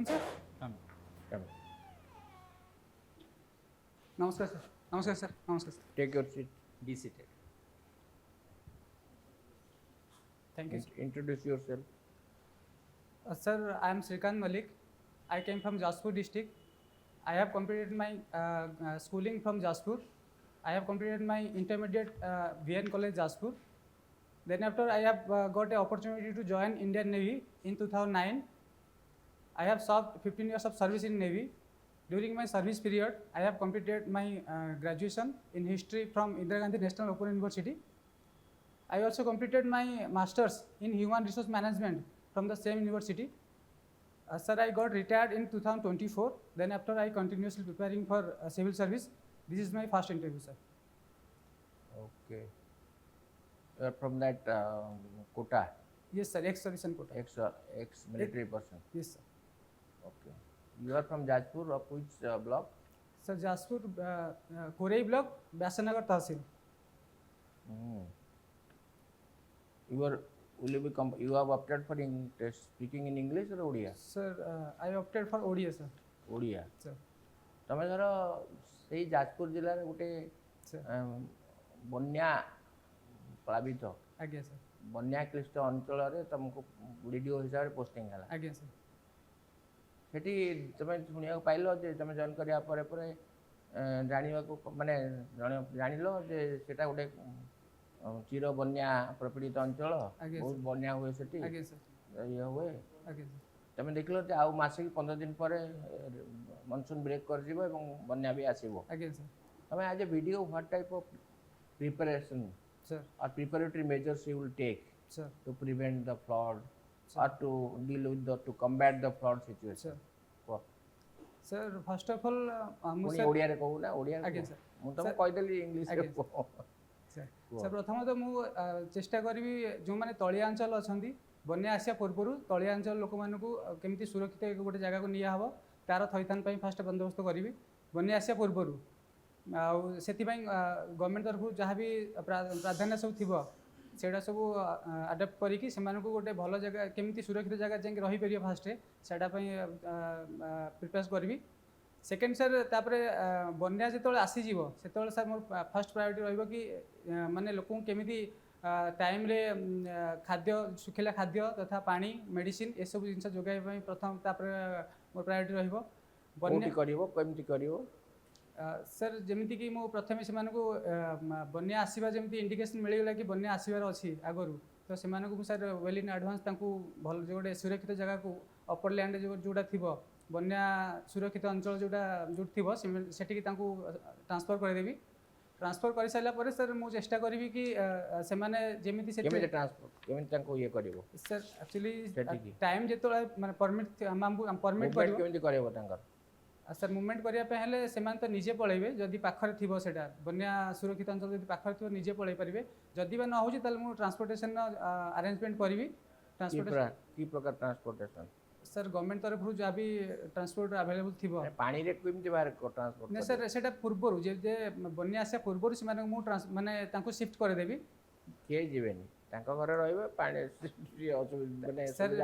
Come, sir. Come, come. Namaskar, sir. Namaskar, sir. Namaskar, sir. Take your seat. Be seated. Thank you, sir. Introduce yourself. Sir, I am Srikant Malik. I came from Jaspur district. I have completed my schooling from Jaspur. I have completed my intermediate VN College Jaspur. Then after I have got an opportunity to join Indian Navy in 2009. I have served 15 years of service in Navy. During my service period, I have completed my graduation in history from Indira Gandhi National Open University. I also completed my masters in human resource management from the same university. Sir, I got retired in 2024. Then after I continuously preparing for civil service. This is my first interview, sir. Okay. You are from that quota, Yes, sir. Ex-service and quota. ex-military person. Yes, sir. Okay. You are from Jajpur of which block? Sir, Jaspur, Korei block, Vyasanagar Tahsil. Mm. You have opted for speaking in English or Odia? Sir, I opted for ODA, sir. Odia. Sir. ତମେ ଧର ସେଇ ଯାଜପୁର ଜିଲ୍ଲାରେ ଗୋଟେ Sir. ବନ୍ୟା ପ୍ଳାବିତ ଆଜ୍ଞା sir. ବନ୍ୟା କ୍ଲିଷ୍ଟ ଅଞ୍ଚଳରେ ତମକୁ ବିଡିଓ ହିସାବରେ ପୋଷ୍ଟିଂ ହେଲା ଆଜ୍ଞା sir. ସେଠି ତମେ ଶୁଣିବାକୁ ପାଇଲ ଯେ ତମେ ଜଏନ୍ କରିବା ପରେ ପରେ ଜାଣିବାକୁ ମାନେ ଜାଣିଲ ଯେ ସେଟା ଗୋଟେ ଚିର ବନ୍ୟା ପ୍ରପୀଡ଼ିତ ଅଞ୍ଚଳ ଆଜ୍ଞା ବହୁତ ବନ୍ୟା ହୁଏ ସେଠି ଆଜ୍ଞା sir. ଇଏ ହୁଏ ଆଜ୍ଞା sir. ତମେ ଦେଖିଲ ଯେ ଆଉ ମାସେ କି 15 ଦିନ ପରେ ମନସୁନ୍ ବ୍ରେକ୍ କରିଯିବ ଏବଂ ବନ୍ୟା ବି ଆସିବ ଆଜ୍ଞା sir. ତମେ ଆଜ୍ ଏ video what type of preparation Sir. or preparatory measures you will take Sir. to prevent the flood Sir. or to deal with to combat the flood situation? Sir. Sir, first of all, ପୁଣି sir. ଓଡ଼ିଆରେ କହୁ ନା ଓଡ଼ିଆରେ ଆଜ୍ଞା କୁହ। sir. ମୁଁ ତମକୁ Sir. କହିଦେଲି ଇଂଲିଶରେ ଆଜ୍ଞା କୁହ। Sir. Sir, ପ୍ରଥମତଃ ମୁଁ ଚେଷ୍ଟା କରିବି ଯେଉଁମାନେ ତଳିଆ ଅଞ୍ଚଳ ଅଛନ୍ତି ବନ୍ୟା ଆସିବା ପୂର୍ବରୁ ତଳିଆ ଅଞ୍ଚଳ ଲୋକମାନଙ୍କୁ କେମିତି ସୁରକ୍ଷିତ ଗୋଟେ ଜାଗାକୁ ନିଆହେବ ତାର ଥଇଥାନ ପାଇଁ ଫାଷ୍ଟ ବନ୍ଦୋବସ୍ତ କରିବି ବନ୍ୟା ଆସିବା ପୂର୍ବରୁ ଆଉ ସେଥିପାଇଁ ଗଭର୍ଣ୍ଣମେଣ୍ଟ ତରଫରୁ ଯାହା ବି ପ୍ରାଧାନ୍ୟ ସବୁ ଥିବ ସେଇଟା ସବୁ ଆଡପ୍ଟ କରିକି ସେମାନଙ୍କୁ ଗୋଟେ ଭଲ ଜାଗା କେମିତି ସୁରକ୍ଷିତ ଜାଗା ଯାଇକି ରହିପାରିବ ଫାଷ୍ଟରେ ସେଇଟା ପାଇଁ ପ୍ରିପେୟାର କରିବି ସେକେଣ୍ଡ ସାର୍ ତାପରେ ବନ୍ୟା ଯେତେବେଳେ ଆସିଯିବ ସେତେବେଳେ ସାର୍ ମୋର ଫାଷ୍ଟ ପ୍ରାୟୋରିଟି ରହିବ କି ମାନେ ଲୋକଙ୍କୁ କେମିତି ଟାଇମ୍ରେ ଖାଦ୍ୟ ଶୁଖିଲା ଖାଦ୍ୟ ତଥା ପାଣି ମେଡ଼ିସିନ ଏସବୁ ଜିନିଷ ଯୋଗାଇବା ପାଇଁ ପ୍ରଥମ ତାପରେ ମୋର ପ୍ରାୟୋରିଟି ରହିବ କୋଉଠି କରିବ କେମିତି କରିବ ସାର୍ ଯେମିତିକି ମୁଁ ପ୍ରଥମେ ସେମାନଙ୍କୁ ବନ୍ୟା ଆସିବା ଯେମିତି ଇଣ୍ଡିକେସନ୍ ମିଳିଗଲା କି ବନ୍ୟା ଆସିବାର ଅଛି ଆଗରୁ ତ ସେମାନଙ୍କୁ ମୁଁ ସାର୍ ୱେଲ୍ ଇନ୍ ଆଡ଼ଭାନ୍ସ ତାଙ୍କୁ ଭଲ ଗୋଟେ ସୁରକ୍ଷିତ ଜାଗାକୁ ଅପର ଲ୍ୟାଣ୍ଡ ଯେଉଁଟା ଥିବ ବନ୍ୟା ସୁରକ୍ଷିତ ଅଞ୍ଚଳ ଯେଉଁଠି ଥିବ ସେଠିକି ତାଙ୍କୁ ଟ୍ରାନ୍ସଫର କରିଦେବି ଟ୍ରାନ୍ସଫର କରିସାରିଲା ପରେ ସାର୍ ମୁଁ ଚେଷ୍ଟା କରିବି କି ସେମାନେ ଯେମିତି କେମିତି ଟ୍ରାନ୍ସଫର କେମିତି ତାଙ୍କୁ ଇଏ କରିବ ସାର୍ ଆକ୍ଚୁଆଲି ଟାଇମ୍ ଯେତେବେଳେ ମାନେ ପରମିଟ୍ କରିବ କେମିତି କରିବ ତାଙ୍କର ସାର୍ ମୁଭମେଣ୍ଟ କରିବା ପାଇଁ ହେଲେ ସେମାନେ ତ ନିଜେ ପଳେଇବେ ଯଦି ପାଖରେ ଥିବ ସେଇଟା ବନ୍ୟା ସୁରକ୍ଷିତ ଅଞ୍ଚଳ ଯଦି ପାଖରେ ଥିବ ନିଜେ ପଳେଇ ପାରିବେ ଯଦି ବା ନ ହେଉଛି ତାହେଲେ ମୁଁ ଟ୍ରାନ୍ସପୋର୍ଟେସନର ଆରେଞ୍ଜମେଣ୍ଟ କରିବି କି ପ୍ରକାର ଟ୍ରାନ୍ସପୋର୍ଟେସନ ସାର୍ ଗଭର୍ଣ୍ଣମେଣ୍ଟ ତରଫରୁ ଯାହା ବି ଟ୍ରାନ୍ସପୋର୍ଟ ଆଭେଲେବୁଲ୍ ଥିବ ପାଣିରେ କେମିତି ବାହାର ଟ୍ରାନ୍ସପୋର୍ଟ ନା ସାର୍ ସେଇଟା ପୂର୍ବରୁ ଯେ ବନ୍ୟା ଆସିବା ପୂର୍ବରୁ ସେମାନଙ୍କୁ ମୁଁ ମାନେ ତାଙ୍କୁ ଶିଫ୍ଟ କରିଦେବି କିଏ ଯିବେନି ତାଙ୍କ ଘରେ ରହିବେ ପାଣି ମାନେ ସାର୍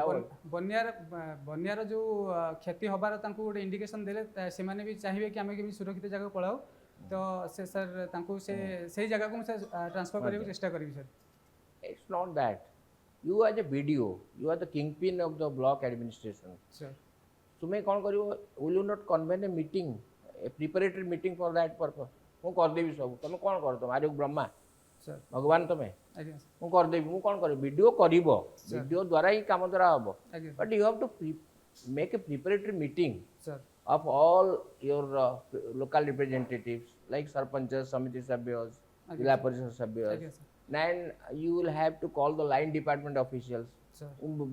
ବନ୍ୟାର ଯେଉଁ କ୍ଷତି ହେବାର ତାଙ୍କୁ ଗୋଟେ ଇଣ୍ଡିକେସନ୍ ଦେଲେ ସେମାନେ ବି ଚାହିଁବେ କି ଆମେ କେମିତି ସୁରକ୍ଷିତ ଜାଗାକୁ ପଳାଉ ତ ସେ ସାର୍ ତାଙ୍କୁ ସେଇ ଜାଗାକୁ ମୁଁ ସାର୍ ଟ୍ରାନ୍ସଫର କରିବାକୁ ଚେଷ୍ଟା କରିବି sir it's not that you as a BDO, you are the kingpin of the block administration. Sir. ତୁମେ କ'ଣ କରିବ will you not convene a meeting, a preparatory meeting for that purpose? ମୁଁ କରିଦେବି ସବୁ ତୁମେ କ'ଣ କର ତୁମେ ଆରେ ବ୍ରହ୍ମା ସାର୍ ଭଗବାନ ତୁମେ ଆଜ୍ଞା ମୁଁ କରିଦେବି ମୁଁ କ'ଣ କରିବି ଭିଡ଼ିଓ କରିବ ଭିଡ଼ିଓ ଦ୍ୱାରା ହିଁ କାମ ଦ୍ୱାରା ହେବ ଆଜ୍ଞା but you have to make a preparatory meeting sir of all your local representatives like sarpanchas, samiti sabhyas, jila parishad sabhyas. ଆଜ୍ଞା sir Then you will have to call the line department officials.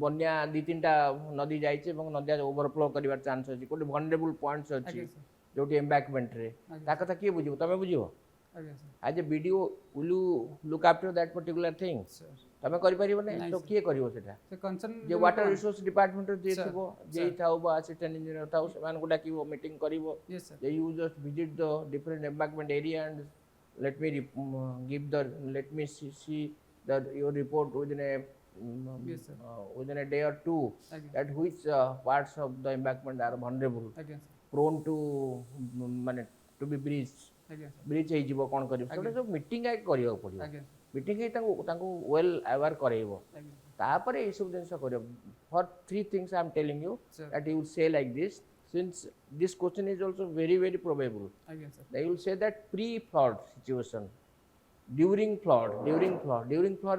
ବନ୍ୟା 2-3ଟା ନଦୀ ଯାଇଛି ଏବଂ ନଦୀ overflow କରିବାର chance ଅଛି କୋଉଠି ଭଲନେବୁଲ points ଅଛି ଯୋଉଠି ଏମ୍ବାଙ୍କମେଣ୍ଟରେ ତା କଥା କିଏ ବୁଝିବ ତମେ ବୁଝିବ ଆଜ ଏ BDO will you look after that particular thing ତମେ କରିପାରିବ ନା ତ କିଏ କରିବ ସେଟା ଯେ ୱାଟର ରିସୋର୍ସ ଡିପାର୍ଟମେଣ୍ଟରେ ଯିଏ ଥିବ ଯିଏ ଥାଉ ବା ଆସିଷ୍ଟାଣ୍ଟ ଇଞ୍ଜିନିୟର ଥାଉ ସେମାନଙ୍କୁ ଡାକିବ ମିଟିଂ କରିବ ଯେ you just visit the different embankment area and let me see your report within a Yes, sir. within a day or two Again. that which parts of the embankment are vulnerable, Again, sir. prone to ମାନେ to be breached, Again, sir. Breach ହେଇଯିବ କ'ଣ କରିବ ସେଗୁଡ଼ା ସବୁ meeting ଆଗେ କରିବାକୁ ପଡ଼ିବ। Again, meeting ହେଇ ତାଙ୍କୁ ୱେଲ୍ ଆୱାର କରେଇବ, again, ତାପରେ ଏଇସବୁ ଜିନିଷ କରିବ। For 3 things I am telling you sir. that you will say like this, since this question is also very very probable, Again, sir. they will say that pre-flood situation, during flood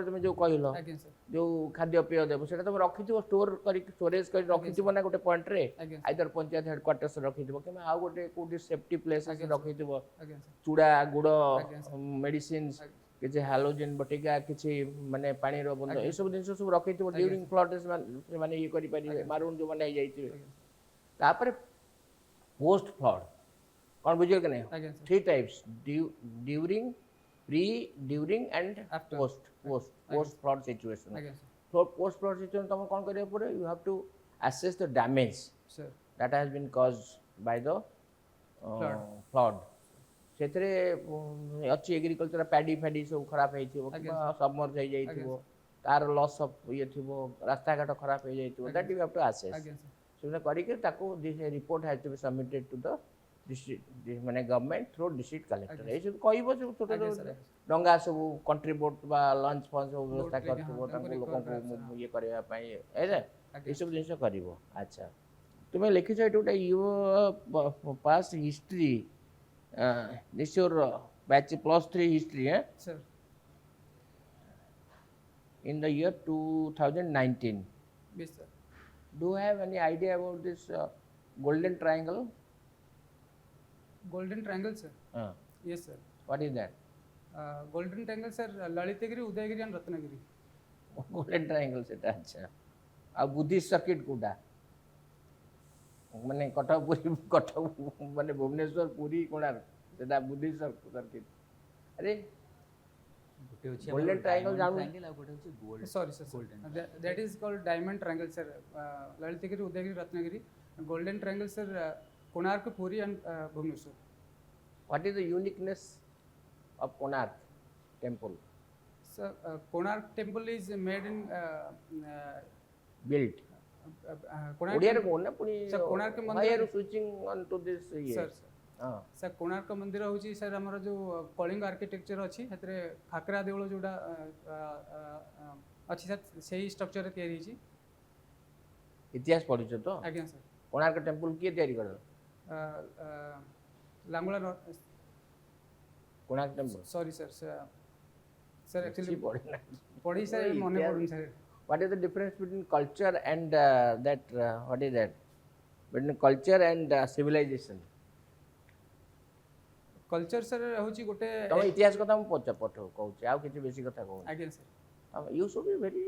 তুমি ଯୋଉ କହିଲ Again, sir. ଯୋଉ ଖାଦ୍ୟ ପେୟ ଦେବ ସେଟା ତମେ ରଖିଥିବ storage କରି ରଖିଥିବ ନା ଗୋଟେ ପଏଣ୍ଟରେ, Again, sir. Either panchayat headquarters ରଖିଥିବ କିମ୍ବା ଆଉ ଗୋଟେ କୋଉଠି ସେଫ୍ଟି ପ୍ଲେସେସ୍ Again, sir. ରଖିଥିବ। Again, sir. ଚୁଡ଼ା ଗୁଡ଼ Again, sir. Medicines Again. କିଛି ହାଲୋଜେନ୍ ବଟିକା କିଛି ମାନେ ପାଣିର ବନ୍ଧ Again. ଏସବୁ ଜିନିଷ ସବୁ ରଖିଥିବ। Again, ଡ୍ୟୁରିଂ ଫ୍ଲଡ୍ ସେମାନେ ଇଏ କରିପାରିବେ, Again. ମାରୁନ୍ ଯୋଉମାନେ ହେଇଯାଇଥିବେ। Again. ତାପରେ ପୋଷ୍ଟ ଫ୍ଲଡ୍ କ'ଣ ବୁଝିବ କି ନାହିଁ? Again, sir. 3 types, during, pre, during and After. post flood situation. Again, sir. Post flood situation ତମକୁ କ'ଣ କରିବାକୁ ପଡ଼ିବ? You have to assess the damage Sir. that has been caused by the flood. ସେଥିରେ ଅଛି ଏଗ୍ରିକଲଚର ପ୍ୟାଡି ଫ୍ୟାଡି ସବୁ ଖରାପ ହେଇଥିବ କିମ୍ବା ସବମର୍ଜ ହେଇଯାଇଥିବ, ତାର ଲସ୍ ଅଫ୍ ଇଏ ଥିବ, ରାସ୍ତାଘାଟ ଖରାପ ହେଇଯାଇଥିବ, that you have to assess. Again, sir. ସେଗୁଡ଼ା କରିକି ତାକୁ report has to be submitted to the district ମାନେ ଗଭର୍ଣ୍ଣମେଣ୍ଟ ଥ୍ରୋ ଡିଷ୍ଟ୍ରିକ୍ଟ କଲେକ୍ଟର। ଏଇସବୁ କହିବ ସବୁ ଛୋଟ Again, ଛୋଟ sir. ଡଙ୍ଗା ସବୁ କଣ୍ଟ୍ରିବ୍ୟୁଟ ବା ଲଞ୍ଚ ଫଞ୍ଚ ସବୁ ବ୍ୟବସ୍ଥା Boat କରିଥିବ ହଁ, ତାଙ୍କୁ ତାଙ୍କୁ ଲୋକଙ୍କୁ recover ଇଏ କରିବା ପାଇଁ Again. ଏସବୁ ଜିନିଷ କରିବ। ଆଚ୍ଛା, ତୁମେ ଲେଖିଛ ଏଠି ଗୋଟେ you past history, this your batch +3 history Sir. in the year 2019. Yes, sir. Do you have any idea about this golden triangle? Golden triangle, sir. Yes, sir. What is that? Golden triangle, sir. Lalitagiri, Udayagiri and Ratnagiri. golden triangle ସେଟା। ଆଚ୍ଛା, ଆଉ Buddhist circuit କୋଉଟା? ମାନେ କଟକ ମାନେ ଭୁବନେଶ୍ୱର ପୁରୀ କୋଣାର୍କ ସେଟା Buddhist circuit. ଆରେ golden triangle ଜାଣୁ? Sorry, sir. That is called diamond triangle, sir. Lalitagiri, Udayagiri, Ratnagiri. Golden triangle, sir. Konark, Puri and Bhubaneswar. What is the uniqueness of Konark temple? So, Konark temple is made in Built. Konark. ଓଡ଼ିଆରେ କହୁନ ନା ପୁଣି Sir, Konark why ମନ୍ଦିର- are you switching on to this ଇଏ? Sir, sir. Sir Konark ମନ୍ଦିର ହେଉଛି sir ଆମର ଯେଉଁ କଳିଙ୍ଗ ଆର୍କିଟେକ୍ଚର ଅଛି ସେଥିରେ ଖାକରା ଦେଉଳ ଯେଉଁଟା ଅଛି ସାର୍ ସେଇ ଷ୍ଟ୍ରକ୍ଚରରେ ତିଆରି ହେଇଛି। ଇତିହାସ ପଢିଛ ତ? ଆଜ୍ଞା ସାର୍। କୋଣାର୍କ ଟେମ୍ପଲ କିଏ ତିଆରି କଲେ? Langula Konark temple sorry sir sir actually ପଢିନା। ପଢ଼ି ସାର୍ ମନେ ପଡ଼ୁନି sir. What is the difference between culture and what is that? Between culture and civilization? Culture sir ହେଉଛି ଗୋଟେ ତମ ଇତିହାସ କଥା ମୁଁ କହୁଛି, ଆଉ କିଛି ବେଶୀ କଥା କହୁନି। ଆଜ୍ଞା sir. You should be very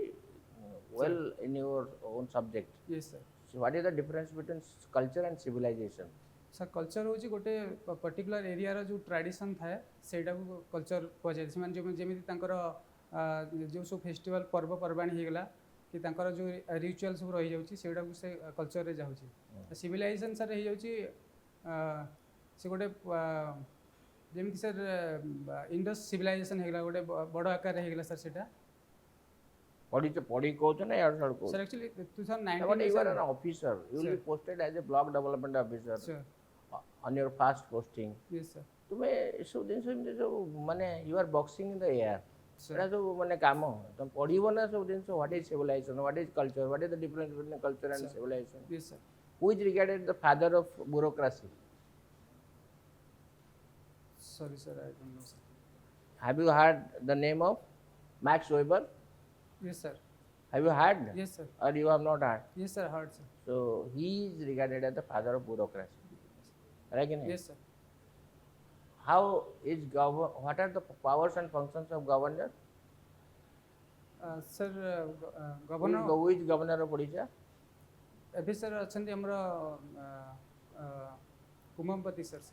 well in your own subject. Yes sir. So what is the difference between culture and civilization? Sir culture ହେଉଛି ଗୋଟେ ପର୍ଟିକୁଲାର ଏରିଆର ଯେଉଁ ଟ୍ରାଡ଼ିସନ୍ ଥାଏ ସେଇଟାକୁ କଲଚର କୁହାଯାଏ। ସେମାନେ ଯେମିତି ତାଙ୍କର ଯେଉଁ ସବୁ ଫେଷ୍ଟିଭାଲ ପର୍ବପର୍ବାଣି ହେଇଗଲା କି ତାଙ୍କର ଯେଉଁ ରିଚୁଆଲ ସବୁ ରହିଯାଉଛି ସେଗୁଡ଼ାକୁ ସେ କଲଚରରେ ଯାଉଛି। ସିଭିଲାଇଜେସନ୍ ସାର୍ ହେଇଯାଉଛି ସେ ଗୋଟେ ଯେମିତି ସାର୍ ଇଣ୍ଡସ୍ ସିଭିଲାଇଜେସନ୍ ହେଇଗଲା ଗୋଟେ ବଡ଼ ଆକାରରେ ହେଇଗଲା ସାର୍ ସେଇଟା। ପଢି କହୁଛ ନା ୟାଡୁ ସାଡୁ କହୁଛ? Sir actually 2019 But you are an officer. You will be posted as a block development officer Sir. on your first posting. Yes, sir. ତୁମେ ଏସବୁ ଜିନିଷ ଏମିତି ସବୁ ମାନେ you are boxing in the air. Sir. ଏଟା ସବୁ ମାନେ କାମ ତମେ ପଢିବ ନା ସବୁ ଜିନିଷ। What is civilization? What is culture? What is the difference between culture and Sir. civilization? Yes, sir. Who is regarded the father of bureaucracy? Sorry, sir, I don't know, sir. Have you heard the name of Max Weber? Yes, sir. Have you heard? Yes, sir. Or you have not heard? Yes, sir, heard, sir. So he is regarded as the father of bureaucracy. Right? Yes, sir. How is what are the powers and functions of governor? Sir, governor. Who is governor of Odisha? ଏବେ sir ଅଛନ୍ତି ଆମର କୁମମପତି sir.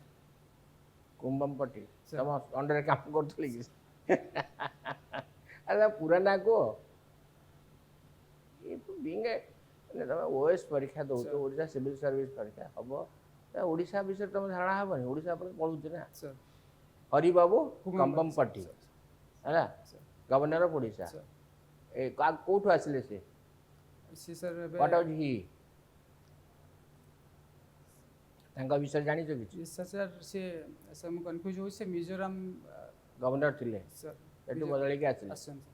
କୁମ୍ଭମପଟି। Sir. ତମ ଅଣ୍ଡରରେ କାମ କରୁଥିଲେ କି? ଆରେ ପୁରା ନା କୁହ। ବିଙ୍ଗ ତମେ ଓଏସ୍ ପରୀକ୍ଷା ଦଉଛ, ଓଡ଼ିଶା ସିଭିଲ ସର୍ଭିସ ପରୀକ୍ଷା ହବ, ଓଡ଼ିଶା ବିଷୟରେ ତମ ଧାରଣା ହବନି? ଓଡ଼ିଶା ଉପରେ ପଢୁଛ ନା? Sir Haribabu Kambhampati, Kambhampati sir. ହେଲା, Sir. Governor of Odisha. Sir. କୋଉଠୁ ଆସିଲେ ସେ? See sir What was he? ତାଙ୍କ ବିଷୟରେ ଜାଣିଛ କିଛି? सर से सर ମୁଁ କନଫ୍ୟୁଜ ହେଉଛି ସେ ମିଜୋରାମ ଗଭର୍ଣ୍ଣର ଥିଲେ, सर ଏଠୁ ବଦଳିକି ଆସିଲେ। ଆସୁଛନ୍ତି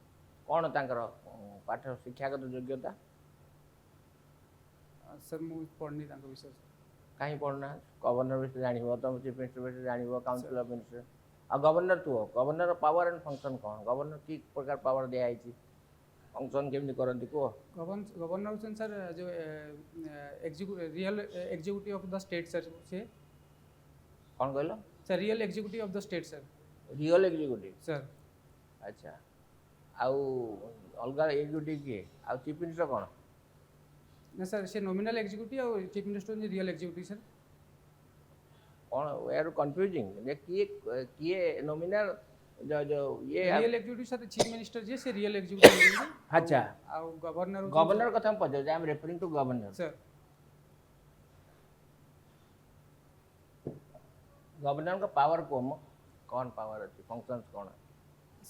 କ'ଣ ତାଙ୍କର ପାଠ ଶିକ୍ଷାଗତ ଯୋଗ୍ୟତା? सर ମୁଁ ପଢ଼ିନି ତାଙ୍କ ବିଷୟରେ କାହିଁ ପଢ଼ୁନାହାନ୍ତି? ଗଭର୍ଣ୍ଣର ବିଷୟରେ ଜାଣିବ, ତମ ଚିଫ୍ ମିନିଷ୍ଟର ବିଷୟରେ ଜାଣିବ, କାଉନସିଲ୍ ଅଫ୍ ମିନିଷ୍ଟର। ଆଉ ଗଭର୍ଣ୍ଣର ତୁହ, ଗଭର୍ଣ୍ଣର ପାୱାର ଆଣ୍ଡ ଫଙ୍କସନ୍ କ'ଣ? ଗଭର୍ଣ୍ଣର କି ପ୍ରକାର ପାୱାର ଦିଆହେଇଛି, ଫଙ୍କସନ୍ କେମିତି କରନ୍ତି କୁହ? गवर्नर होचन सर जो real executive of the state sir से କ'ଣ କହିଲ? Sir real executive of the state sir real executive. Sir ଆଚ୍ଛା, ଆଉ ଅଲଗା ଏକ୍ଜିକ୍ୟୁଟିଭ୍ କିଏ? ଆଉ ଚିଫ୍ ମିନିଷ୍ଟର କ'ଣ? ना सर से नॉमिनल एग्जीक्यूटिव और चीफ मिनिस्टर ने रियल एग्जीक्यूटिव सर କ'ଣ ୟାର କନଫ୍ୟୁଜିଂ ଯେ କିଏ କିଏ ନୋମିନାଲ ଇଏ real executive sir chief minister जे से रियल एग्जीक्यूटिव ଆଚ୍ଛା, ଆଉ गवर्नर ଗଭର୍ଣ୍ଣର କଥା ମୁଁ ପଚାରୁଛି, I am referring to governor. Sir ଗଭର୍ଣ୍ଣରଙ୍କ ପାୱାର କୁହ ମ, କ'ଣ ପାୱାର ଅଛି, ଫଙ୍କସନ୍ସ କ'ଣ?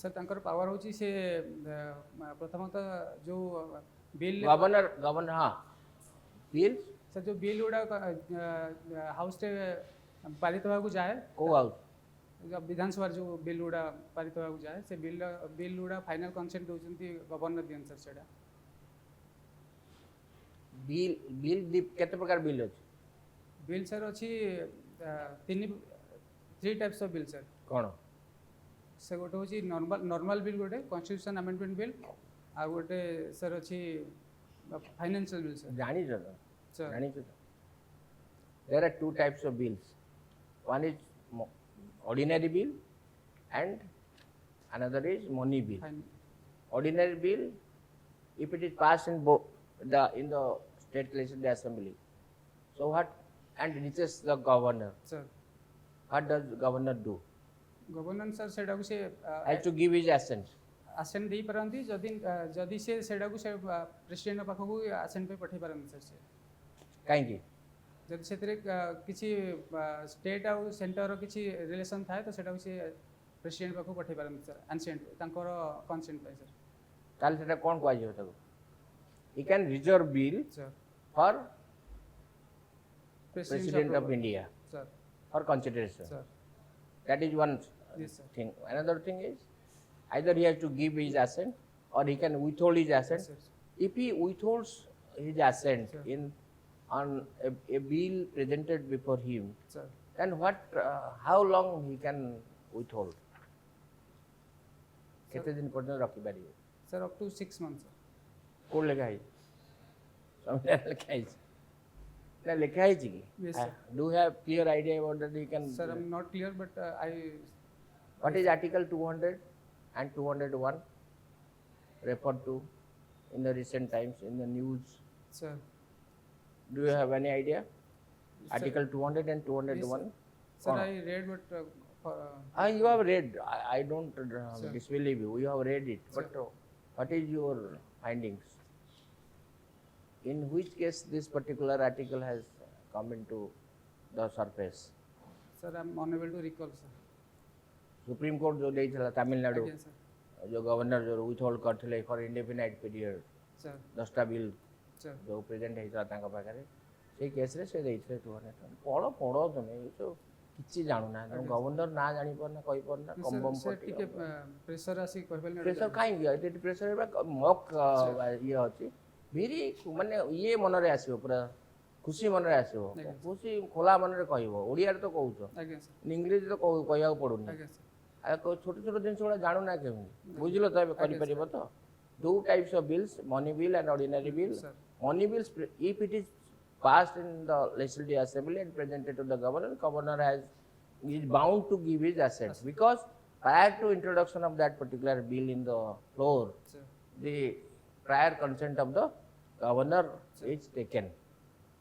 सर तांकर पावर होची से प्रथमतः जो बिल ଗଭର୍ଣ୍ଣର ଗଭର୍ଣ୍ଣର ହଁ ବିଲ୍ सर जो बिल गुड़ा हाउस टे पारित होगा जाए କୋଉ ହାଉସ୍? जब विधानसभा जो बिल गुड़ा पारित होगा जाए से बिल गुड़ा फाइनल कंसेंट दउचंती गवर्नर दियन सर सेटा ବିଲ୍ ବିଲ୍ କେତେ ପ୍ରକାର ବିଲ୍ ଅଛି? बिल सर अच्छी three types of bill sir କ'ଣ? से गोटे हूँ नॉर्मल बिल गोटे कॉन्स्टिट्यूशन अमेंडमेंट बिल आ गोटे सर अच्छी फाइनेंशियल बिल सर ଜାଣିଛ ତ? सर ଜାଣିଛ ତ? There are two types of bills. One is ordinary bill and another is money bill. Ordinary bill, if it is passed in the state legislative assembly, so what, and reaches the governor, sir what does governor do? Governor sir सेटा को से Has to give his assent. आसेंट दे पारंती जदि जदि से सेटा को से president पाखकू आसेंट पे पठे पारंती सर से କାହିଁକି? जदि सेतरे किछि स्टेट आ सेंटर किछि रिलेशन थाए तो सेटा को से प्रेसिडेंट पाखकू पठे पारंती सर आसेंट तांकर कंसेंट पाए सर ତାହେଲେ ସେଟା କ'ଣ କୁହାଯିବ ତାକୁ? He can reserve bill sir for president President of India sir for consideration. Sir That is one yes sir thing. Another thing is either he has to give his assent or he can withhold his assent. Sir If he withholds his assent Sir. on a bill presented before him, sir then how long he can withhold? କେତେ ଦିନ ପର୍ଯ୍ୟନ୍ତ ରଖିପାରିବେ? Sir up to 6 months କୋଉଠି ଲେଖା ହେଇଛି? ସମ୍ବିଧାନ ଲେଖା ହେଇଛି ନା ଲେଖା ହେଇଛି କି? Yes, sir. Do you have clear idea about that? You can. Sir I am not clear but I What is Article 200 and 201 referred to in the recent times in the news? Sir Do you have any idea? Article 200 and 201? Sir I read but You have read. I don't Sir. disbelieve you. You have read it. Sir. But what is your findings? In which case this particular article has come into the surface? Sir I am unable to recall sir supreme court जो ଦେଇଥିଲା Tamil Nadu again sir जो governor जो withhold କରିଥିଲେ for indefinite period sir 10ଟା bill sir जो present ହେଇଥିଲା ତାଙ୍କ ପାଖରେ ସେଇ କେସ୍ରେ ସେ ଦେଇଥିଲେ 200 ଟଙ୍କା ପଢ଼ ତମେ ଏସବୁ କିଛି ଜାଣୁନା ତମ ଗଭର୍ଣ୍ଣର ନାଁ ଜାଣିପାରୁନା କହିପାରୁନା କମ୍ବମ୍ सर टिके प्रेशर आसी कहबेल ପ୍ରେସର କାହିଁକି ଏଠି ପ୍ରେସର ମକ୍ ଇଏ ଅଛି ଭେରି ମାନେ ଇଏ ମନରେ ଆସିବ ପୁରା ଖୁସି ମନରେ ଆସିବ ଆଜ୍ଞା। ଖୁସି ଖୋଲା ମନରେ କହିବ ଓଡ଼ିଆରେ ତ କହୁଛ अगेन सर ଇଂଲିଶ ତ କହିବାକୁ ପଡ଼ୁନି अगेन सर ଆଉ ଛୋଟ ଛୋଟ ଜିନିଷ ଗୁଡ଼ା ଜାଣୁନା କେମିତି ବୁଝିଲ ତ ଏବେ କରିପାରିବ ତ two types of bills money bill and ordinary bill Sir. money bills if it is passed in the legislative assembly and presented to the governor is bound to give his assent because prior to introduction of that particular bill in the floor sir the prior consent of the governor is taken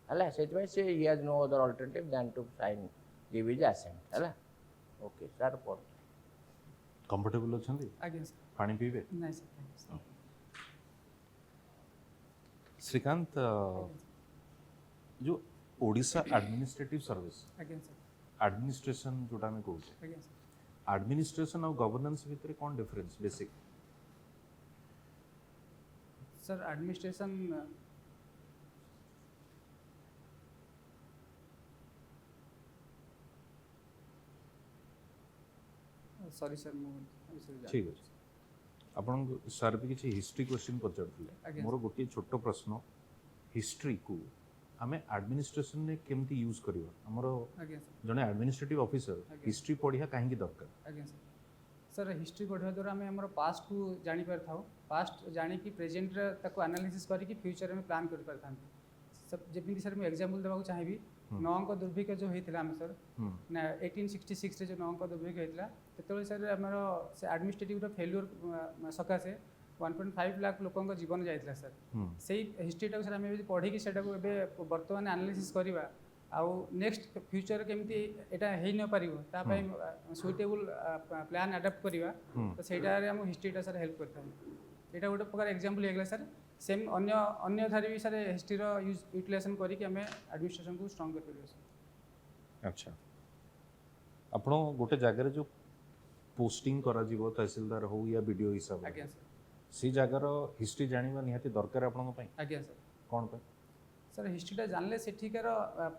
ହେଲା ସେଥିପାଇଁ ସେ he has no other alternative than to sign give his assent ହେଲା okay sir ପଢ଼ comfortable अछंती again sir पानी पीबे नहीं sir thank you Shrikant जो Odisha administrative service again sir administration जोटा में कहूँ अगेन सर एडमिनिस्ट्रेशन और गवर्नेंस भितर कौन difference basic sir sir administration sir अच्छी 2 टाइप्स ऑफ बिल सर गोटे हूँ normal bill sir administration sorry sir ठीक अछि आपण सर भी किसी हिस्ट्री क्वेश्चन पचारथिले आज्ञा मोर गोटे छोट प्रश्न हिस्ट्री को आमे एडमिनिस्ट्रेशन ने केमती यूज करियो हमर आज्ञा सर जने एडमिनिस्ट्रेटिव ऑफिसर आज्ञा। हिस्ट्री पढ़िया काहे की दरकार आज्ञा सर हिस्ट्री पढ़ा द्वारा आम आम पास्ट को जानी पारि थाउ पास्ट जानिकी प्रेजेंट ताको एनालिसिस करके फ्यूचर में प्लान कर पारि थांते सब जेमिति सर मैं एग्जांपल देबाक चाहिबी नौंक दुर्भिक्ष जो होइतिला हम सर ना 1866 रे जो नौंक दुर्भिक्ष होइतिला तेतବେଳେ सर हमर से एडमिनिस्ट्रेटिव रो फेल्युअर सकासे 1.5 लाख लोकंक जीवन जाइतिला सर सेही हिस्ट्रीटा सर आम पढ़ी कि सेटा को एबे वर्तमान एनालिसिस करबा आउ नेक्स्ट फ्यूचर केमती एटा हेइ न पारिबो ता पई सुइटेबल प्लान अडॉप्ट करबा तो सेटा रे हम हिस्ट्रीटा सर हेल्प करता एटा गोटे प्रकार एग्जांपल हेगला सर सेम अन्य अन्य धारे भी सर हिस्ट्री रो यूटिलाइजेशन करी कि हमें एडमिनिस्ट्रेशन को स्ट्रांग कर परियो सर अच्छा आपण गोटे जगह रे जो पोस्टिंग करा जीवो तहसीलदार हो या वीडियो हिसाब आज्ञा सर सी जगार हिस्ट्री जानिबा निहाती दरकार आपण पई आज्ञा सर कोन पे सर हिस्ट्रीटा जानले सेठिकार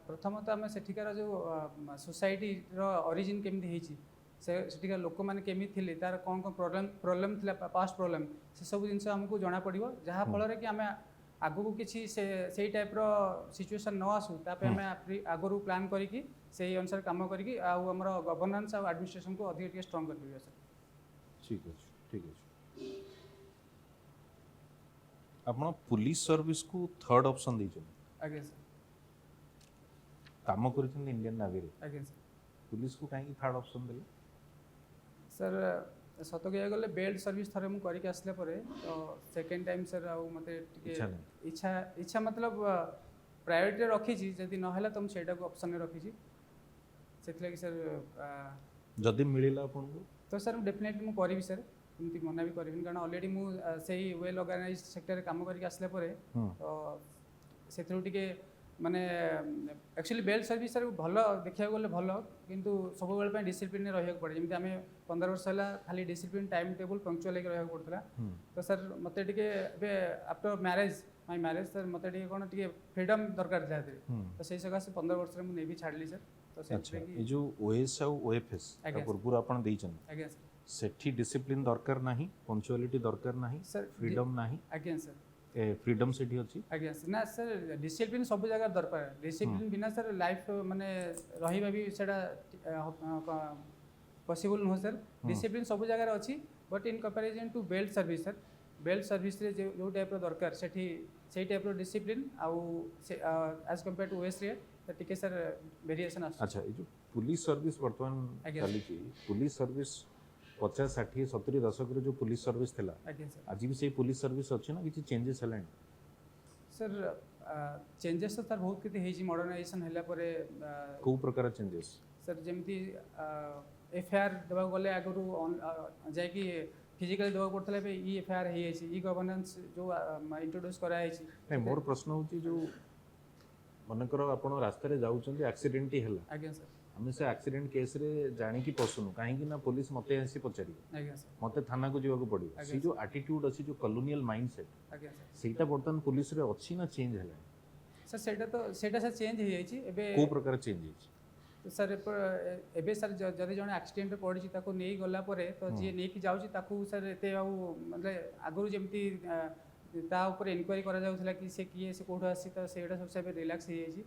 प्रथमत आम सेठिकार जो सोसाइटी रो ओरिजिन केमती हेची सेठिकार लोक मैंने केमी थिले तार कौन कौन प्रॉब्लम थिला पास्ट प्रॉब्लम से सब जिनस हमको जना पड़िबो जहाँ फल कि आम आगु को किसी से टाइप रो सिचुएशन न आसू तापे आम आगु प्लान करिकी से अनुसार काम करिकी आमर गवर्नेंस आ एडमिनिस्ट्रेशन को अधिक टिके स्ट्रांग कर परिबो सर ठीक है आपण पुलिस सर्विस को थर्ड ऑप्शन दैछन आज्ञा सर काम करिछन इंडियन नेवी रे आज्ञा सर पुलिस को काहे थर्ड ऑप्शन देले सर सत कह गले बेल्ट सर्विस थरे मु करके आसले परे तो सेकंड टाइम सर आ मते टिके इच्छा नहीं। इच्छा मतलब प्रायोरिटी रखी छी जदी न हला तुम सेटा को ऑप्शन में रखी छी सेतले कि सर जदी मिलिला आपण को तो सर डेफिनेटली मु करबी सर एमती मना भी करबिन कारण ऑलरेडी मु सेही वेल ऑर्गेनाइज्ड सेक्टर रे काम करके आसले परे तो सेथरु टिके माने एक्चुअली बेल्ट सर्विस सर भल देखा गले भल किंतु सब बेल डिसिप्लिन रहा पड़े जमी आम 15 वर्ष है खाली डिसिप्लिन टाइम टेबल पंक्चुअल रहा पड़ता तो सर मत after marriage my marriage sir मत कौन टे फ्रीडम दरकार था तो से सकाशे 15 वर्ष में मुझे छाड़ली सर तो अच्छा ये जो ओएस और ओएफएस पूर्व आपण देइछन आज्ञा सर सेठी डिसिप्लिन दरकार नाही पंक्चुअलिटी दरकार नाही सर फ्रीडम नाही आज्ञा सर फ्रीडम सेठी अछि आज्ञा ना सर डिसिप्लिन सब जगह दरकार डिसिप्लिन बिना सर लाइफ माने रहिबा भी सेटा पॉसिबल नो सर डिसिप्लिन सब जगह अछि but in comparison to belt service sir belt service रे जो टाइप रो दरकार सेठी सेही टाइप रो डिसिप्लिन आउ एज कंपेयर टू ओएस रे टिके सर वेरिएशन आछ अच्छा ये जो पुलिस सर्विस वर्तमान चली पुलिस सर्विस 50 60 70 दशक रे जो पुलिस सर्विस थिला आज भी से पुलिस सर्विस अछि ना किछि चेंजेस हलान सर चेंजेस तो सर बहुत किते हेजी मॉडर्नाइजेशन हला परे को प्रकार चेंजेस सर जेमती एफआईआर देबा गले आगरु जाय कि फिजिकली देबा पड़तले बे ई एफआईआर हे छि ई गवर्नेंस जो इंट्रोड्यूस करा हे छि नै मोर प्रश्न होछि जो मनकर आपण रास्ता रे जाउछन्ती एक्सीडेंट ही हला आज्ञा सर हमें से एक्सीडेंट केस रे जानी की पसुनु काहे ना पुलिस मते आसी पचारी आज्ञा सर मते थाना को जीवा को पड़ियो सी जो एटीट्यूड अछि जो कॉलोनियल माइंडसेट आज्ञा सर सेटा बर्तन पुलिस रे अछि ना चेंज हला सर सेटा सर चेंज हे छि एबे को प्रकार चेंज हे तो सर एबे सर जदि जने एक्सीडेंट पड़ी ताको नै गला परे तो जे नै की जाउछि ताको सर एते मतलब आगरु जेमती ता ऊपर इंक्वायरी करा जाउथला कि से किए से कोठो आसी तो सेटा सब से रिलैक्स हे छि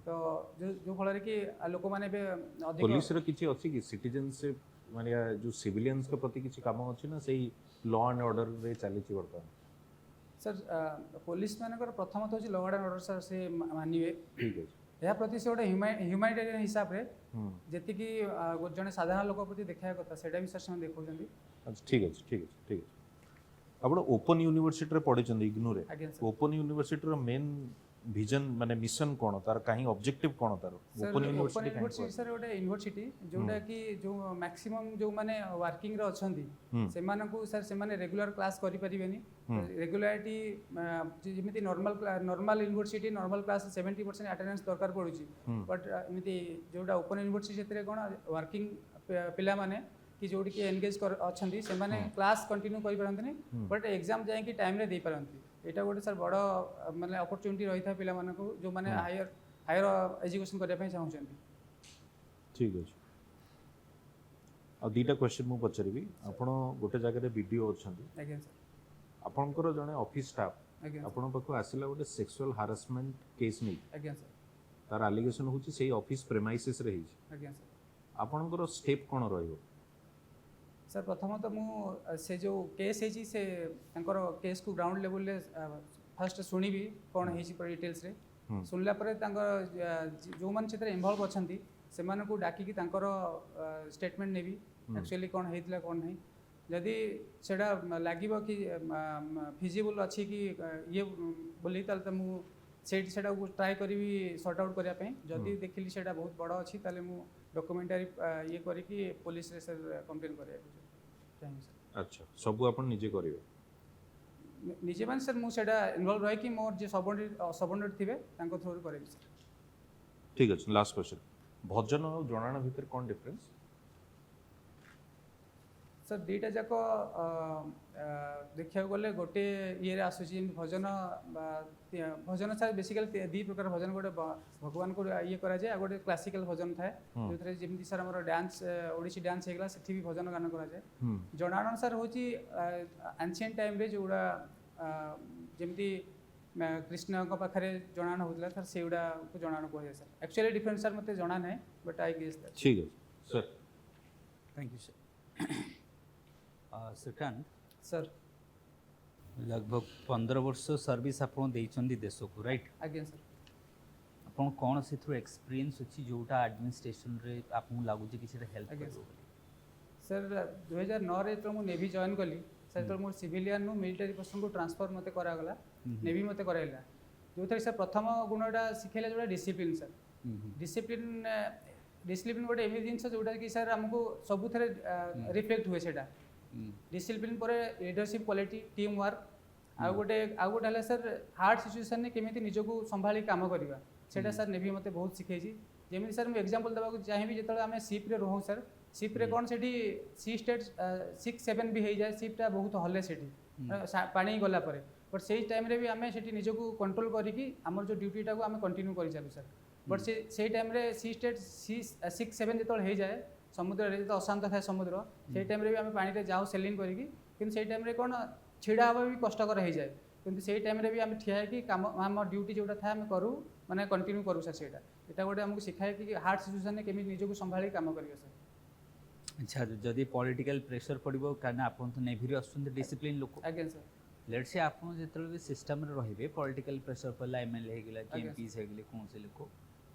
तो जो फल रे कि लोक माने बे अधिक पुलिस रे किछि अछि कि सिटीजनशिप माने जो सिविलियंस के प्रति किछि काम अछि ना सेही लॉ एंड ऑर्डर रे चली छि वर्तमान सर पुलिस मानकर प्रथम तो लॉ एंड ऑर्डर सर से मानिवे ठीक है या प्रति से गोटे ह्यूमैनिटेरियन हिसाब रे जेति कि जने साधारण लोक प्रति देखा कथा सेटा भी सर से देखौजंदी अच्छा ठीक है आपण ओपन यूनिवर्सिटी रे पढिचंदी इग्नू रे ओपन यूनिवर्सिटी रो मेन विजन माने मिशन कोन तार काहे ऑब्जेक्टिव कोन तार ओपन यूनिवर्सिटी सर गोटे यूनिवर्सिटी जोटा कि जो मैक्सिमम जो माने वर्किंग रे अछंदी से माने को सर से माने रेगुलर क्लास करि परिबेनी रेगुलारिटी जेमिति normal university normal class 70% attendance दरकार पडुची बट एमिति जोटा ओपन यूनिवर्सिटी सेतरे कोन वर्किंग पिला माने कि जोड़ी एंगेज अछंदी से माने क्लास कंटिन्यू करि परंतनी बट एग्जाम जाय कि टाइम रे दे परंती ଏଇଟା ଗୋଟେ ସାର୍ ବଡ଼ ମାନେ ଅପରଚ୍ୟୁନିଟି ରହିଥାଏ ପିଲାମାନଙ୍କୁ ଯେଉଁମାନେ ହାୟର ଏଜୁକେସନ୍ କରିବା ପାଇଁ ଚାହୁଁଛନ୍ତି। ଠିକ୍ ଅଛି। ଆଉ ଦୁଇଟା କ୍वेଶ୍ଚନ୍ ମୁଁ ପଚାରିବି। ଆପଣ ଗୋଟେ ଜାଗାରେ ଭିଡ଼ିଓ ଅଛନ୍ତି, ଆଜ୍ଞା ସାର୍। ଆପଣଙ୍କର ଜଣେ ଅଫିସ୍ ଷ୍ଟାଫ୍ ଆଜ୍ଞା ଆପଣଙ୍କ ପାଖକୁ ଆସିଲା ଗୋଟେ ସେକ୍ସୁଆଲ୍ ହାରାସମେଣ୍ଟ କେସ୍ ନେଇ, ଆଜ୍ଞା ସାର୍। ତାର ଆଲିଗେସନ୍ ହେଉଛି ସେଇ ଅଫିସ୍ ପ୍ରେମାଇସିସ୍ରେ ହେଇଛି, ଆଜ୍ଞା ସାର୍। ଆପଣଙ୍କର ଷ୍ଟେପ୍ କ'ଣ ରହିବ? ସାର୍ ପ୍ରଥମତଃ ମୁଁ ସେ ଯେଉଁ କେସ୍ ହେଇଛି ସେ ତାଙ୍କର କେସ୍କୁ ଗ୍ରାଉଣ୍ଡ ଲେବୁଲରେ ଫାଷ୍ଟ ଶୁଣିବି କ'ଣ ହେଇଛି ପୁରା ଡିଟେଲ୍ସରେ। ଶୁଣିଲା ପରେ ତାଙ୍କର ଯେଉଁମାନେ ସେଥିରେ ଇନଭଲ୍ଭ ଅଛନ୍ତି ସେମାନଙ୍କୁ ଡାକିକି ତାଙ୍କର ଷ୍ଟେଟମେଣ୍ଟ ନେବି, ଆକ୍ଚୁଆଲି କ'ଣ ହେଇଥିଲା କ'ଣ ନାହିଁ। ଯଦି ସେଇଟା ଲାଗିବ କି ଫିଜିବୁଲ୍ ଅଛି କି ଇଏ ବୋଲି ତାହେଲେ ତ ମୁଁ ସେଇଟାକୁ ଟ୍ରାଏ କରିବି ସର୍ଟ ଆଉଟ୍ କରିବା ପାଇଁ। ଯଦି ଦେଖିଲି ସେଇଟା ବହୁତ ବଡ଼ ଅଛି ତାହେଲେ ମୁଁ ଡକୁମେଣ୍ଟାରୀ ଇଏ କରିକି ପୋଲିସରେ ସାର୍ କମ୍ପ୍ଲେନ୍ କରିବାକୁ ଚାହିଁବି ସାର୍। ଆଚ୍ଛା, ସବୁ ଆପଣ ନିଜେ କରିବେ? ନିଜେ ମାନେ ସାର୍ ମୁଁ ସେଇଟା ଇନଭଲ୍ଭ ରହିକି ମୋର ଯିଏ ସବଅର୍ଡିନେଟ୍ ଥିବେ ତାଙ୍କ ଥ୍ରୁରୁ କରିବି ସାର୍। ଠିକ୍ ଅଛି। ଲାଷ୍ଟ କ୍ୱେଶ୍ଚନ୍, ଭଜନ ଆଉ ଜଣାଣ ଭିତରେ କ'ଣ ଡିଫରେନ୍ସ? ସାର୍ ଦୁଇଟା ଯାକ ଦେଖିବାକୁ ଗଲେ ଗୋଟେ ଇଏରେ ଆସୁଛି। ଯେମିତି ଭଜନ ସାର୍ ବେସିକାଲି ଦୁଇ ପ୍ରକାର ଭଜନ, ଗୋଟେ ଭଗବାନଙ୍କୁ ଇଏ କରାଯାଏ, ଆଉ ଗୋଟେ କ୍ଲାସିକାଲ ଭଜନ ଥାଏ ଯେଉଁଥିରେ ଯେମିତି ସାର୍ ଆମର ଡ୍ୟାନ୍ସ ଓଡ଼ିଶୀ ଡ୍ୟାନ୍ସ ହେଇଗଲା ସେଠି ବି ଭଜନ ଗାନ କରାଯାଏ। ଜଣାଣ ସାର୍ ହେଉଛି ଆନ୍ସିଏଣ୍ଟ ଟାଇମ୍ରେ ଯେଉଁଗୁଡ଼ା ଯେମିତି କୃଷ୍ଣଙ୍କ ପାଖରେ ଜଣାଣ ହେଉଥିଲା ସାର୍ ସେଇଗୁଡ଼ାକୁ ଜଣାଣ କୁହାଯାଏ ସାର୍। ଆକ୍ଚୁଆଲି ଡିଫରେନ୍ସ ସାର୍ ମୋତେ ଜଣା ନାହିଁ, ବଟ୍ ଆଇ ଗେସ୍ ଦ୍ୟାଟ୍। ଠିକ୍ ଅଛି sir. Thank you sir. Shrikant sir लगभग 15 वर्ष सर्विस आपन देइछन्दी देश को, राइट? आज्ञा सर। आपन कोन से थ्रू एक्सपीरियंस अछि जोटा एडमिनिस्ट्रेशन रे आपन लागु जे किसी हेल्प आज्ञा करो? सर 2009 रे तो मु नेवी जॉइन कली सर, तो मोर सिविलियन नु मिलिटरी पर्सन को ट्रांसफर मते करा गला, नेवी मते कराइला। जो थरे सर प्रथम गुणटा सिखेला जोटा डिसिप्लिन सर। डिसिप्लिन गोटे एमि जिनस जोटा कि सर हमको सबु थरे रिफ्लेक्ट हुए सेटा। डिसिप्लिन पर लीडरशिप क्वालिटी, टीम वर्क, आ गोटे हला सर हार्ड सिचुएशन ने केमिति निजको संभाली काम करबा सेटा सर नेवी मते बहुत सिखेछि। जेमिति सर मैं एग्जांपल देबाक चाहिबी, जेतले हमें शिप रे रहू सर, शिप रे कोन सेठी सी स्टेट 6-7 भी हो जाए, शिपटा बहुत हले सेठी पानी गला परे, बट सेही टाइम रे भी हमें सेठी निजको कंट्रोल करिकी हमर जो ड्यूटीटा को हमें कंटिन्यू करि चालू सर। बट सेही टाइम रे सी स्टेट 6-7 जेतले हो जाए, समुद्र रे तो अशांत थाए समुद्र, सेही टाइम रे भी हमें पानी रे जाऊ सेलिंग करिकी, किंतु सेही टाइम रे कोन छिड़ा हवा भी कष्टकर हो जाए, किंतु सेही टाइम रे भी हमें ठिया है कि काम हमर ड्यूटी जोटा था हमें करू माने कंटिन्यू करू सर। सेटा एटा गोटे हमको सिखाए कि हार्ड सिचुएशन ने केमि निजको संभाली काम करियो सर। अच्छा, जदि पॉलिटिकल प्रेशर पड़िबो कारण आपन तो नेवी रे असुंद डिसिप्लिन लोक, आज्ञा सर। लेट्स से आपन जेतले भी सिस्टम रे रहिबे, पॉलिटिकल प्रेशर पड़ला, एमएलए हे गेला, एमपी हे गेले, कोन से लोक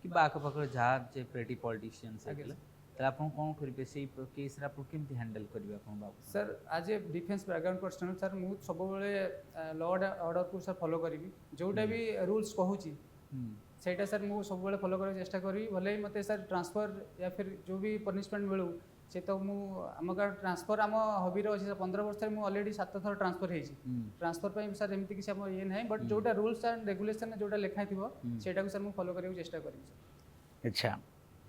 कि बाक पाक जहा जे पेटी पॉलिटिशियंस हे गेला, त आपन कोन करिबे सेही केस रे आपन केमति हैंडल करिबे आपन बाबू? सर आज ए डिफेंस बैकग्राउंड पर्सन सर मु सब बेले लॉ ऑर्डर को सर फॉलो करिवि, जोटा भी रूल्स कहूची सेटा सर मु सब बेले फॉलो करे चेष्टा करी। भले ही मते सर ट्रांसफर या फिर जो भी पनिशमेंट मिलू से तो मु आम का ट्रांसफर आम हबी रे अछि। 15 वर्ष मु ऑलरेडी 7 थर ट्रांसफर हेछि। ट्रांसफर पे सर एमति कि हम ये नहीं, बट जोटा रूल्स एंड रेगुलेशन जोटा लिखा थिबो सेटा को सर मु फॉलो करियो चेष्टा करिवि सर। अच्छा,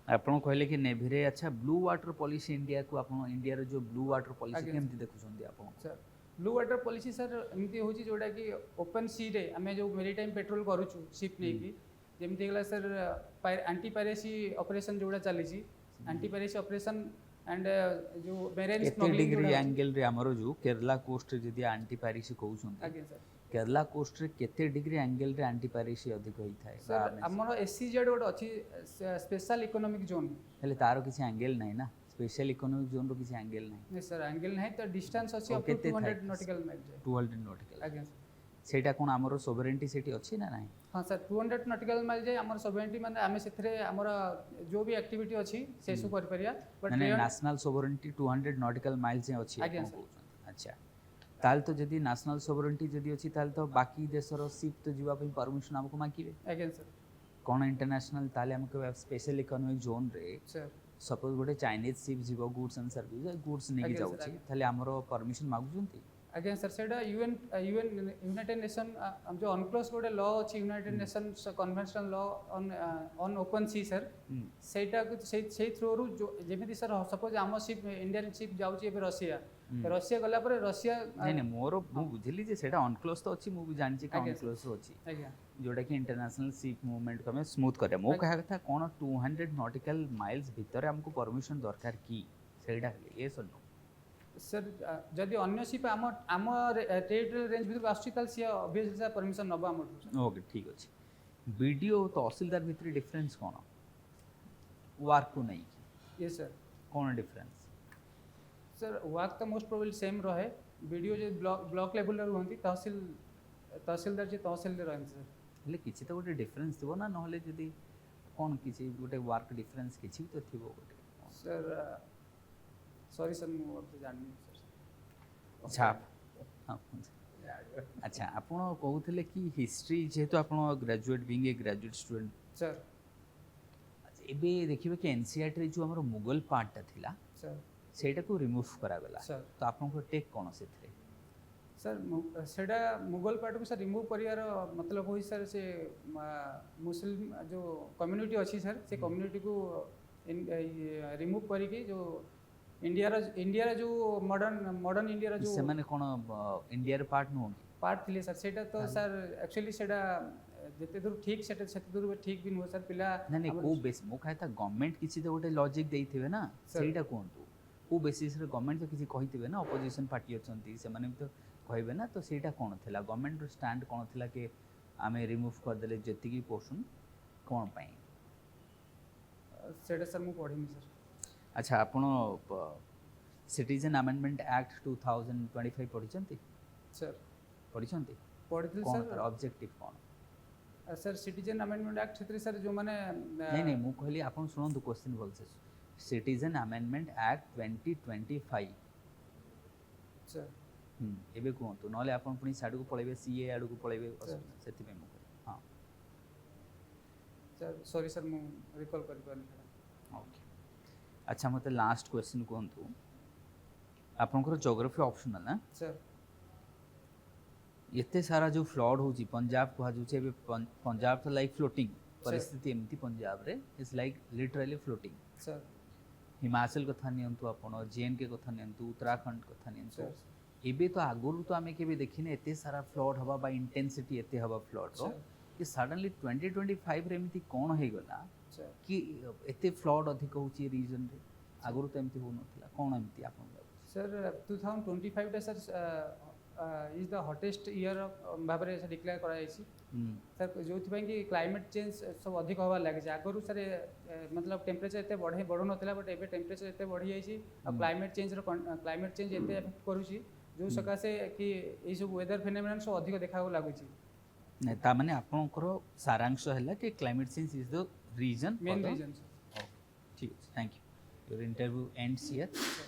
आपन कहले कि नेवी रे अच्छा ब्लू वाटर पॉलिसी इंडिया को आपन इंडिया रे जो ब्लू वाटर पॉलिसी केमति देखुछन्दी आपन? Sir blue water policy sir एमति होची जोटा कि ओपन सी रे हमें जो मेरीटाइम पेट्रोल करूछु शिप नै कि जेमति गेला सर एंटी पायरेसी ऑपरेशन जोड़ा चली छी, एंटी पायरेसी ऑपरेशन एंड जो मेरीन स्मगलिंग डिग्री एंगल रे हमरो जो केरला कोस्ट रे जदी एंटी पायरेसी कहउछन्ती, आगे सर केरला कोस्ट रे केते डिग्री एंगल रे एंटी पायरेसी अधिक होई थाए? सर हमरो एससीजेड गोटे अछि स्पेशल इकोनॉमिक जोन, हेले तारो किसी एंगल नै ना, स्पेशल इकोनॉमिक जोन रो किसी एंगल नै? नै सर एंगल नै, तो डिस्टेंस अछि up to 200 nautical mile. 200 nautical, आगे सर सेटा कोन हमरो सोवरेंटी सेठी अछि ना नै? हां सर 200 नॉटिकल माइल जे हमर सोवरेंटी माने हमें सेथरे हमर जो भी एक्टिविटी अछि सेसु कर परिया, but national sovereignty 200 nautical mile जे अछि आगे सर। अच्छा, ताल तो जदी नेशनल सोवरेंटी जदी अछि ताल तो बाकी देशर शिप तो जीवा पे परमिशन हमको मांगिबे? आगे सर। कोन इंटरनेशनल ताले हमको स्पेशल इकोनॉमिक जोन रे सर सपोज गोटे चाइनीज शिप जीवो गुड्स एंड सर्विस गुड्स नेकी जाउछि, ताले हमरो परमिशन मागुछन्ती? ଆଜ୍ଞା ସାର୍ ସେଇଟା ୟୁନାଇଟେଡ୍ ନେସନ୍ जो ଅନକ୍ଲୋଜ ଗୋଟେ ଲ ଅଛି united nations conventional law on open sea sir ସେଇଟାକୁ ସେଇ ଥ୍ରୋରୁ ଯେମିତି ସାର୍ ସପୋଜ ଆମ ସିପ୍ ଇଣ୍ଡିଆନ୍ ସିପ୍ ଯାଉଛି ଏବେ ରଷିଆ ଗଲା ପରେ ରଷିଆ ନାଇଁ ନାଇଁ ମୋର ମୁଁ ବୁଝିଲି ଯେ ସେଇଟା ଅନକ୍ଲୋଜ ତ ଅଛି ମୁଁ ବି ଜାଣିଛି କି ଆଜ୍ଞା, ଅନକ୍ଲୋଜ ଅଛି ଆଜ୍ଞା जोटा कि इंटरनेशनल शिप मूवमेंट को हमें स्मूथ करे मो कहा था कौन 200 नॉटिकल माइल्स भीतर हमको परमिशन दरकार की सेटा ये सुनो सर जदि अन्य सिप आम टेरिटोरियल रेंज भितर आसुची ताल सी ऑब्वियसली सर परमिशन नबा हमठु ओके ठीक अच्छे वीडियो तहसीलदार भितर डिफरेंस कौन वर्क को नहीं ये सर कौन डिफरेंस सर वर्क तो मोस्ट प्रोबेबली सेम रहे वीडियो जो ब्लॉक लेवल रुहंती तहसीलदार जे तहसील रे रहंती सर हेले किछि तो गोटे डिफरेंस थिबो ना नहले जदी कौन किछि गोटे वर्क डिफरेंस किछि तो थिबो गोटे सर सॉरी सर मु अब जाननी सर अच्छा हाँ अच्छा आपण कहूले कि हिस्ट्री जेहेतु आप graduate being a graduate student sir एबे देखिबे कि एनसीईआरटी जो हमर मुगल पार्टटा थिला सर सेटा को रिमूव करा गला सर तो आपनको टेक कोन सेथरे सर सेटा मुगल पार्ट को सर रिमूव करियार मतलब होई सर से मुस्लिम जो कम्युनिटी अच्छी सर से कम्युनिटी को रिमूव करिके जो इंडिया जो मॉडर्न इंडिया जो से माने कोन इंडिया रे पार्ट नो पार्ट थिले सर सेटा तो सर एक्चुअली सेटा जेते दूर ठीक सेटा सेते दूर ठीक भी नुह सर पिला नहीं नहीं को बेस मो कहता गवर्नमेंट किछि तो गोटे लॉजिक देइथिबे ना सेटा कोंतु को बेसिस रे गवर्नमेंट तो किछि कहिथिबे ना अपोजिशन पार्टी अछंती से माने तो कहबे ना तो सेटा कोन थिला गवर्नमेंट रो स्टैंड कोन थिला कि आमे रिमूव कर देले जति की पोर्शन कोन पई सेटा सर मु पढिनी सर अच्छा आपण सिटीजन अमेंडमेंट एक्ट 2025 पढिचंती सर पढिचंती पढिथिल कोन सर ऑब्जेक्टिव कोन सर सिटीजन अमेंडमेंट एक्ट क्षेत्र सर जो माने नहीं नहीं मु कहली आपण सुनंतु क्वेश्चन बोलसे सिटीजन अमेंडमेंट एक्ट 2025 सर एबे कहतु नले आपण पुनी साडू को पळेबे सीए आडू को पळेबे सेति पे मु हां सर सॉरी सर मु रिकॉल करि पानी ओके अच्छा मते लास्ट क्वेश्चन कहतु आपनकर ज्योग्राफी ऑप्शनल ना सर एते सारा जो फ्लड होची पंजाब को हाजुचे एबे पंजाब तो लाइक फ्लोटिंग परिस्थिति एमती पंजाब रे is like literally floating sir Himachal कथा नियंतु आपण जेएन के कथा नियंतु उत्तराखंड कथा नियंतु एबे तो आगुरु तो आमे केबे देखिने एते सारा फ्लड हवा बा इंटेंसिटी एते हवा फ्लड रो कि सडनली 2025 रे एमती कोन हे गला कि एते फ्लड अधिक होची रीजन रे आगुरु तो एमती हो नथिला कोन एमती आपण सर 2025 टा sir is the hottest year भाबरे से डिक्लेयर करा जायछि सर जो थि कि क्लाइमेट चेंज सब अधिक होवा लागे छै आगुरु सर मतलब टेम्परेचर एते बढ़ो नथिला बट एबे टेम्परेचर एते बढ़ी जायछि और क्लाइमेट चेंज एते इफेक्ट करूछि जो सकासे कि ए सब वेदर फिनोमेनन सब अधिक देखा लागु छी नहीं ता माने आपनकर सारांश हैला कि climate change is the reason main reason ठीक है thank you your interview ends here